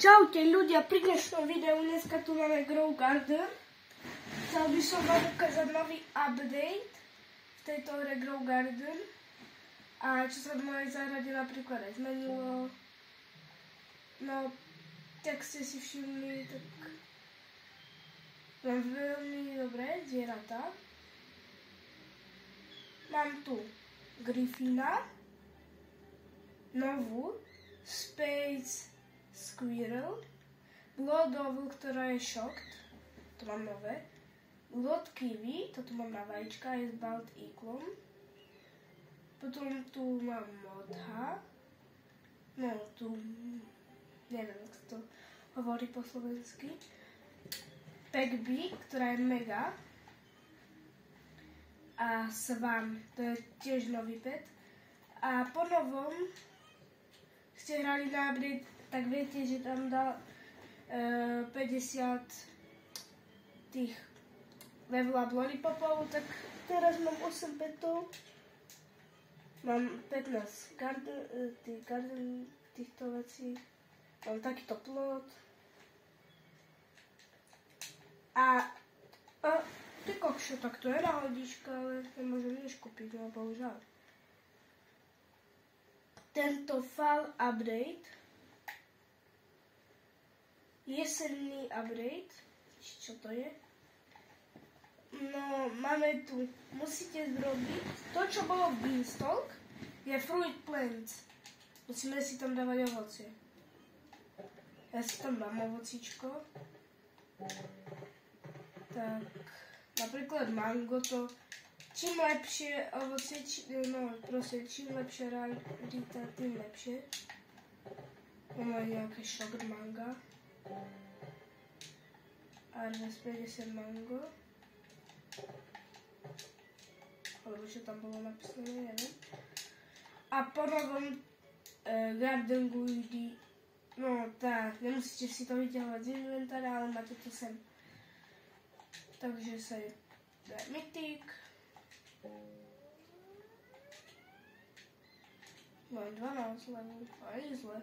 Čaute ľudia, pri dnešnom videu dneska tu máme Grow Garden. Chcel by som vám ukázať nový update v tejto hre Grow Garden. A čo sa v mojej záhrade napríklad aj zmenilo. No, tak ste si všimli, tak mám veľmi dobré zvieratá. Mám tu Griffina, novú Space Squirrel, Blood Owl, ktorá je shocked, to mám nové, Blood Kiwi, to tu mám na vajíčka, je s Bald Eaglom, potom tu mám Modha, no tu, neviem, jak sa to hovorí po slovensky, Pegby, ktorá je mega, a Swan, to je tiež nový pet, a po novom ste hrali na update, tak viete, že tam dal 50 tých level up lollipopov, tak teraz mám 8 petov. Mám 15 garden týchto vecí. Mám takýto plot. A ty kokšo, tak to je náhodička, ale nemôžem nič kúpiť, no bohužiaľ. Tento fall update, jesenný update, čo to je? No, máme tu, musíte zrobiť, to čo bolo v Beanstalk, je Fruit Plants. Musíme si tam dávať ovocie. Ja si tam dám ovocičko. Tak, napríklad mango to, čím lepšie ovocie, no proste, čím lepšia rarita, tým lepšie. Mám aj nejaké shocked manga. Arves 50 mango. Alebo čo tam bolo napísané, neviem. A po novom Garden Guide, no tak, nemusíte si to vyťahovať z inventára, ale máte to sem. Takže sa je Mythic. Mám 12 level, ale nie zle.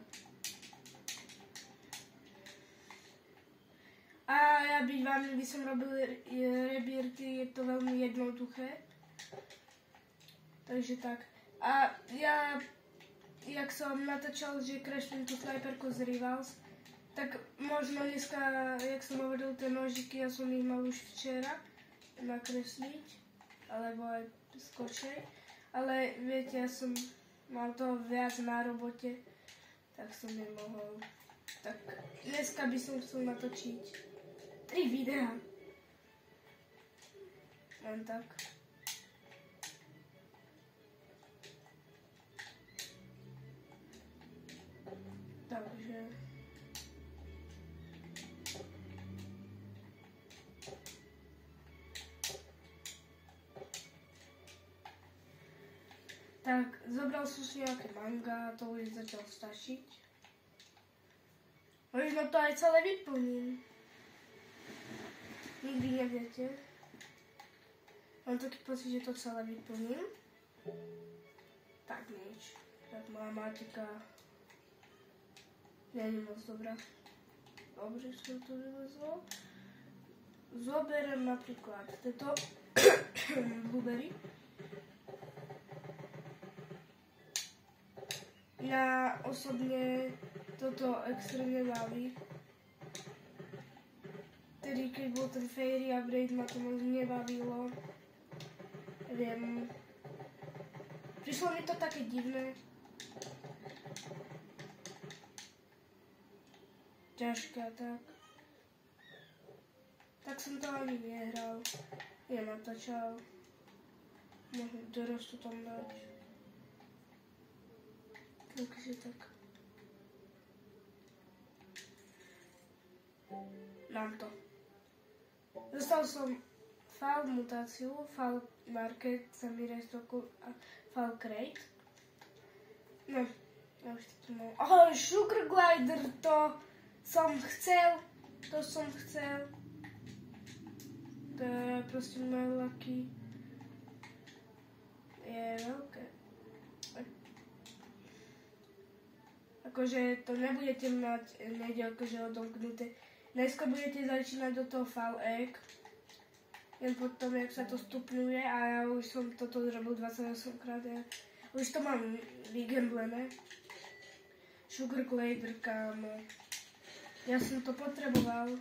A ja by som robil rebirty, je to veľmi jednoduché. Takže tak. A ja, jak som natáčal, že crashnem tú sniperku z Rivals, tak možno dneska, jak som hovoril, tie nožiky, ja som ich mal už včera nakresliť, alebo aj skočej. Ale viete, ja som mal toho viac na robote, tak som nemohol. Tak dneska by som chcel natočiť 3 videá. Len tak. Takže. Tak, zobral som si nejaké manga, to už začal stačiť. Možno to aj celé vyplním. Nikdy neviete. Mám taký pocit, že to celé vyplním. Tak nič. Tak moja matika nie je moc dobrá. Dobre, som to vylezlo. Zoberiem napríklad tieto blueberry. Ja osobne toto extrémne baví. Tedy, keď bol ten Fairy upgrade, ma to moc nebavilo. Neviem. Prišlo mi to také divné. Ťažké a tak. Tak som to ani nehral. Nenatáčal. Možno dorostu tam dať. Takže tak. Mám to. Dostal som Fall mutáciu, Fall Market, sa mi restokol a Fall Crate. No, ja už to mám. Oh, Sugar Glider, to som chcel. To je proste moje lucky. Je veľké. Akože to nebudete mať niekde akože odomknuté. Najskôr budete začínať do toho fall egg. Len potom, jak sa to stupňuje a ja už som toto zrobil 28 krát. Ja už to mám vygamblené. Sugar glider, kámo. Ja som to potreboval.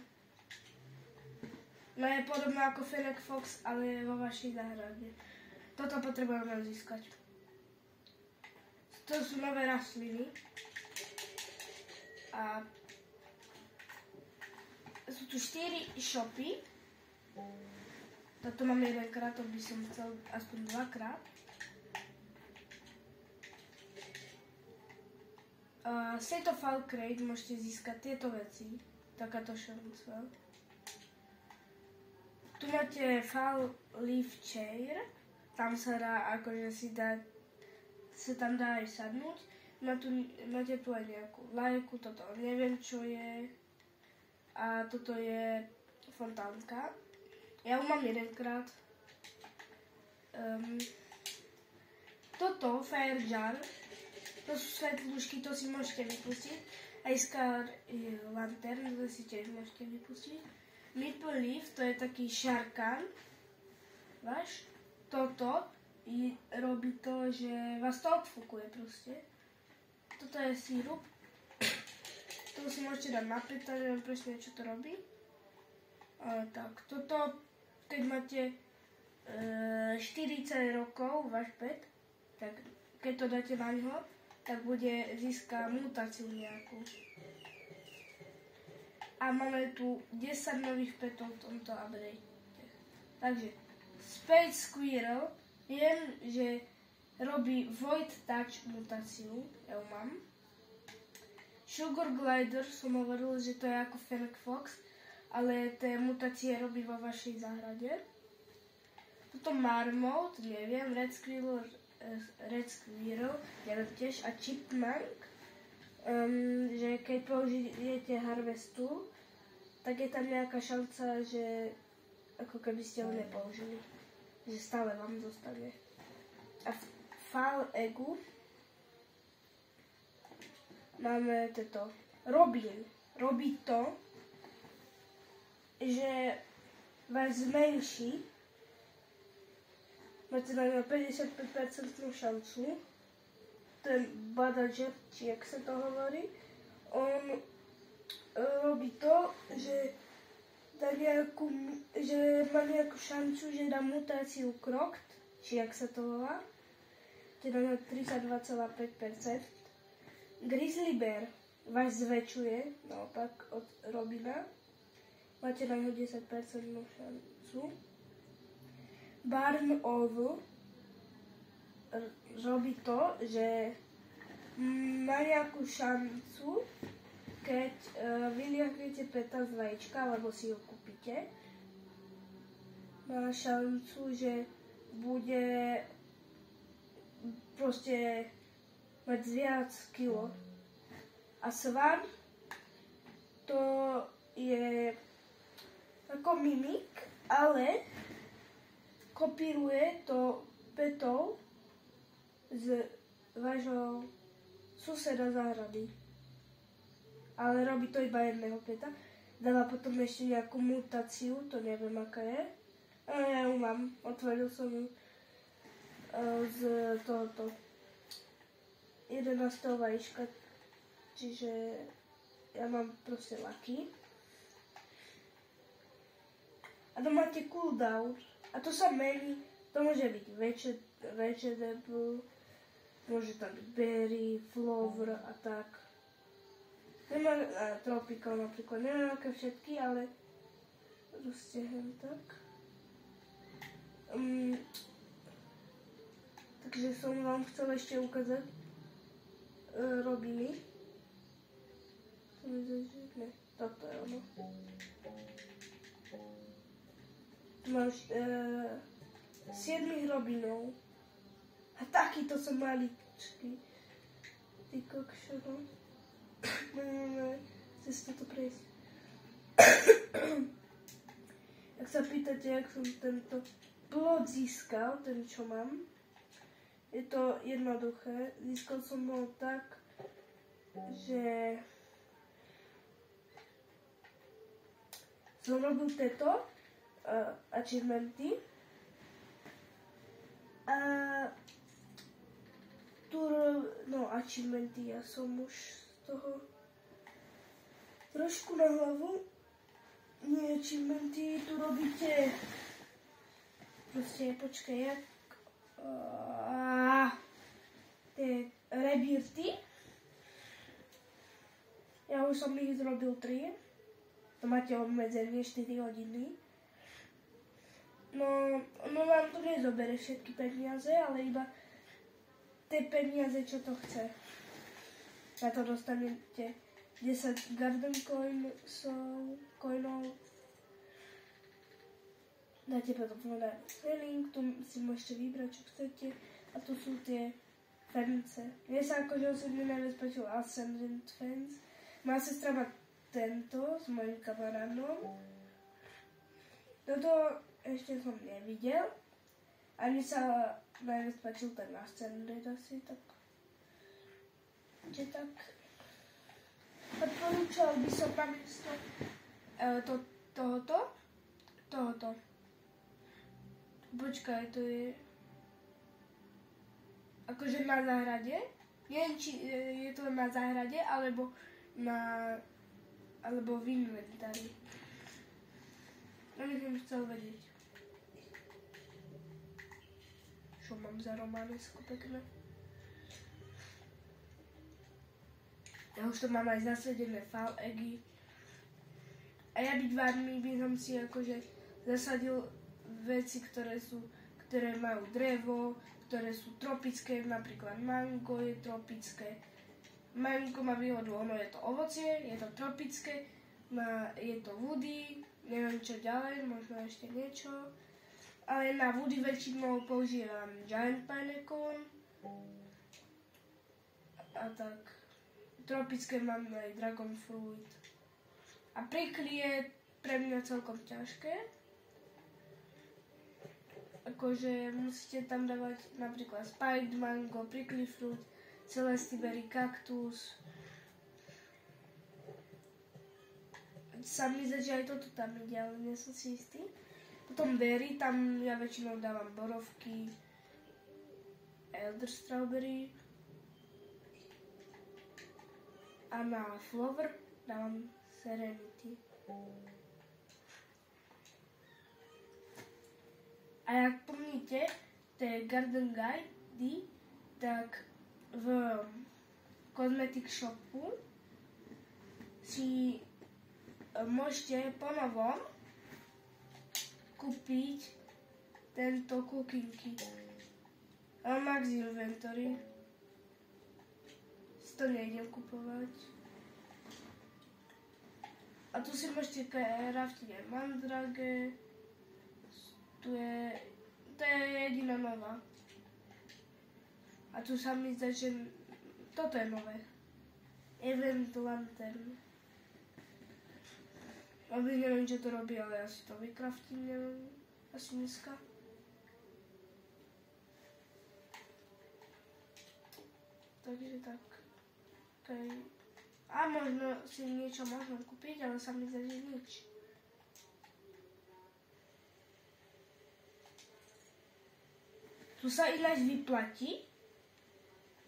No je podobné ako Fennec Fox, ale vo vašej záhrade. Toto potrebujeme získať. To sú nové rastliny. A sú tu 4 shopy. Toto mám jedenkrát, to by som chcel aspoň 2-krát. State of Fall Crate môžete získať tieto veci. Takáto šanca. Tu máte Fall Leaf Chair. Tam sa dá, akože sa tam dá aj sadnúť. Máte tu aj nejakú lajku, toto neviem čo je. A toto je fontánka. Ja ju mám jedenkrát. Toto, Fire Jar, to sú svetlúšky, to si môžete vypustiť. Aj Scar Lantern, to si tiež môžete vypustiť. Maple Leaf, to je taký šarkan. Váš? Toto robí to, že vás to odfúkuje proste. Toto je sírup. To si môžete dať na päť, neviem presne, čo to robí. Ale tak, toto, keď máte 40 rokov, váš pet, tak keď to dáte na ňo, tak získa mutáciu nejakú. A máme tu 10 nových petov v tomto update. Takže, Space Squirrel, viem, že robí Void Touch mutáciu, ja ju mám. Sugar Glider, som hovoril, že to je ako Fennec Fox, ale tie mutácie robí vo vašej záhrade. Toto Marmot, neviem, Red Squirrel, neviem tiež, a Chipmunk, že keď použijete Harvest Tool, tak je tam nejaká šanca, že ako keby ste ho nepoužili, že stále vám zostane. A v Fall Eggu máme toto. Robin. Robí to, že vás zmenší. Máte na ňo 55% šancu. Ten badager, či jak sa to hovorí, on robí to, že má nejakú šancu, že dá mutáciu Croct, či jak sa to volá. Teda na 32,5%. Grizzly Bear vás zväčšuje, naopak od Robina. Máte na ňo 10% šancu. Barn Owl robí to, že má nejakú šancu, keď vyliahnete peta z vajíčka, alebo si ho kúpite. Má šancu, že bude proste mať viac kilo. A Swan, to je ako mimik, ale kopíruje to petov z vášho suseda záhrady. Ale robí to iba jedného peta. Dáva potom ešte nejakú mutáciu, to neviem aká je. Ale ja ju mám, otvoril som ju z tohoto 11. vajíčka, čiže ja mám proste lucky. A to máte cooldown. A to sa mení, to môže byť vegetable, môže tam byť berry, flower a tak. Nemám tropical napríklad, neviem aké všetky, ale proste hen tak. Takže som vám chcel ešte ukázať robiny. Ne, toto je ono. Tu máš 7 robinov. A takýto som maličký. Ty kokšo, no. Môžeme cez toto prejsť. Ak sa pýtate, jak som tento plod získal, ten čo mám, je to jednoduché. Získal som ho tak, že som robil tieto achievementy a tu achievementy, ja som už z toho trošku na hlavu. Nie achievementy, tu robíte proste, počkaj, jak tie rebirty. Ja už som ich zrobil 3. To máte obmedzenie 4 hodiny. No vám to nezobere všetky peniaze, ale iba tie peniaze, čo to chce. Na to dostanete 10 garden coinov. Dáte potom na selling, tu si môžete vybrať, čo chcete. A tu sú tie fence. Mne sa akože osobne najviac páčil Ascendant Fence. Moja sestra má tento s mojim kamaránom. Toto ešte som nevidel. Ani sa najviac páčil ten Ascendant asi, tak. Že tak. Odporúčal by som namiesto tohoto. Počkaj, to je akože na záhrade. Neviem, či je to na záhrade, alebo v inventári. No by som chcel vedieť. Čo mám za románesko pekné. Ja už to mám aj zasadené fall eggy. A ja byť vami by som si akože zasadil veci, ktoré majú drevo, ktoré sú tropické, napríklad mango je tropické. Mango má výhodu, ono je to ovocie, je to tropické, je to woody, neviem čo ďalej, možno ešte niečo. Ale na woody väčšinou používam giant pineapple. A tak, tropické mám aj dragon fruit. A prickly je pre mňa celkom ťažké. Akože musíte tam dávať napríklad spiked mango, prickly fruit, celesty berry, kaktus. Sa mi zdá, že aj toto tam ide, ale nie som si istý. Potom berry, tam ja väčšinou dávam borovky, elder strawberry. A na flower dávam serenity. A jak pomníte tie garden guidy, tak v cosmetic shopu si môžete ponovom kúpiť tento cooking kit. Max Inventory. Si to nejdem kupovať. A tu si môžete craftiť aj mandrage. To je jediná nová. A tu sa mi zdá, že toto je nové. Event Lantern. Neviem, čo to robí, ale asi to vykraftím, neviem. Asi dneska. Takže tak. Okay. A možno si niečo môžem kúpiť, ale sa mi zdá, že nič. Tu sa ináč vyplatí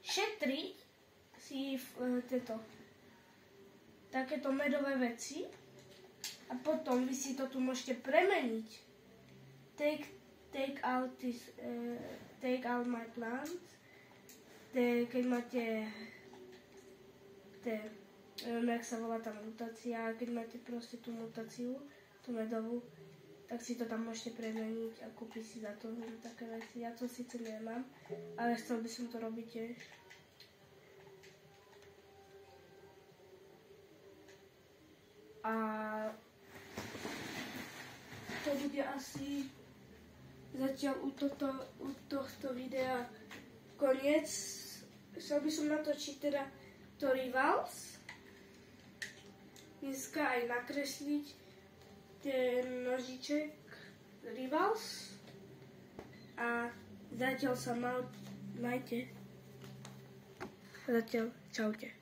šetriť si takéto medové veci a potom vy si to tu môžete premeniť. Take out my plants. Keď máte neviem, jak sa volá tá mutácia, keď máte proste tú mutáciu, tú medovú, tak si to tam môžete premeniť a kúpiť si za to také veci. Ja to síce nemám, ale chcel by som to robiť tiež. A to bude asi zatiaľ u tohto videa koniec. Chcel by som natočiť teda to Rivals. Dneska aj nakresliť ten nožiček Rivals. A zatiaľ sa majte. Zatiaľ čaute.